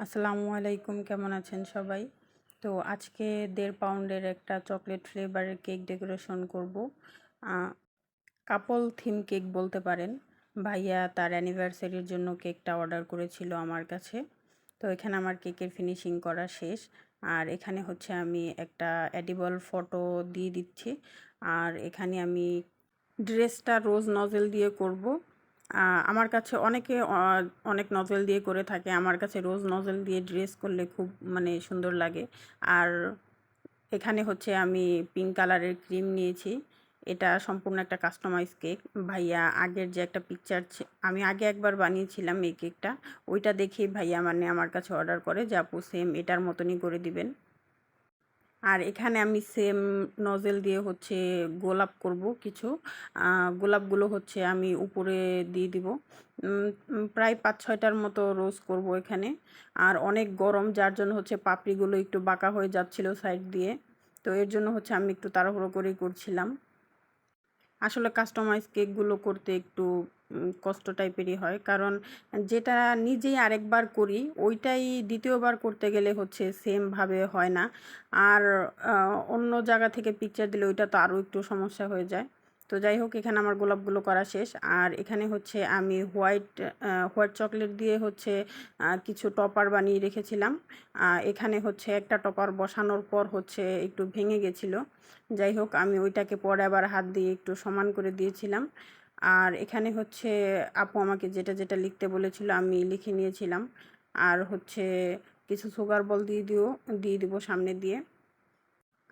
আসসালামু আলাইকুম, কেমন আছেন সবাই? তো আজকে 1.5 পাউন্ডের একটা চকলেট ফ্লেভারের কেক ডেকোরেশন করব। কাপল থিম কেক বলতে পারেন। ভাইয়া তার অ্যানিভার্সারির জন্য কেকটা অর্ডার করেছিল আমার কাছে। তো এখানে আমার কেকের ফিনিশিং করা শেষ। আর এখানে হচ্ছে আমি একটা এডিবল ফটো দিয়ে দিচ্ছি। আর এখানে আমি ড্রেসটা রোজ নজেল দিয়ে করব। আমার কাছে অনেকে অনেক নজেল দিয়ে করে থাকে। আমার কাছে রোজ নজেল দিয়ে ড্রেস করলে খুব সুন্দর লাগে। আর এখানে হচ্ছে আমি পিঙ্ক কালারের ক্রিম নিয়েছি। এটা সম্পূর্ণ একটা কাস্টমাইজ কেক। ভাইয়া আগের যে একটা পিকচার আমি আগে একবার বানিয়েছিলাম এই কেকটা, ওইটা দেখেই ভাইয়া আমার কাছে অর্ডার করে যে আপু সেম এটার মতনই করে দিবেন। আর এখানে আমি সেম নজেল দিয়ে হচ্ছে গোলাপ করব কিছু। গোলাপগুলো হচ্ছে আমি উপরে দিয়ে দিব। প্রায় 5-6টার মতো রোজ করব এখানে। আর অনেক গরম, যার জন্য হচ্ছে পাপড়িগুলো একটু বাঁকা হয়ে যাচ্ছিল সাইড দিয়ে। তো এর জন্য হচ্ছে আমি একটু তাড়াহুড়ো করেই করছিলাম। আসলে কাস্টমাইজ কেকগুলো করতে একটু কষ্ট টাইপেরই হয়, কারণ যেটা নিজেই আরেকবার করি ওইটাই দ্বিতীয়বার করতে গেলে হচ্ছে সেমভাবে হয় না। আর অন্য জায়গা থেকে পিকচার দিলে ওইটা তো আরও একটু সমস্যা হয়ে যায়। তো যাই হোক, এখানে আমার গোলাপগুলো করা শেষ। আর এখানে হচ্ছে আমি হোয়াইট চকলেট দিয়ে হচ্ছে কিছু টপার বানিয়ে রেখেছিলাম। এখানে হচ্ছে একটা টপার বসানোর পর হচ্ছে একটু ভেঙে গেছিলো। যাই হোক, আমি ওইটাকে পরে আবার হাত দিয়ে একটু সমান করে দিয়েছিলাম। আর এখানে হচ্ছে আপু আমাকে যেটা যেটা লিখতে বলেছিল আমি লিখে নিয়েছিলাম। আর হচ্ছে কিছু সুগার বল দিয়ে দিব সামনে দিয়ে।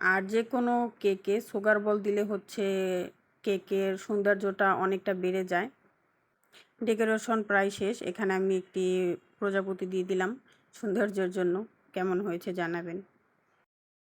আর যে কোনো কেকে সুগার বল দিলে হচ্ছে কেকের সৌন্দর্যটা অনেকটা বেড়ে যায়। ডেকোরেশন প্রায় শেষ। এখানে আমি একটি প্রজাপতি দিয়ে দিলাম সৌন্দর্যের জন্য। কেমন হয়েছে জানাবেন।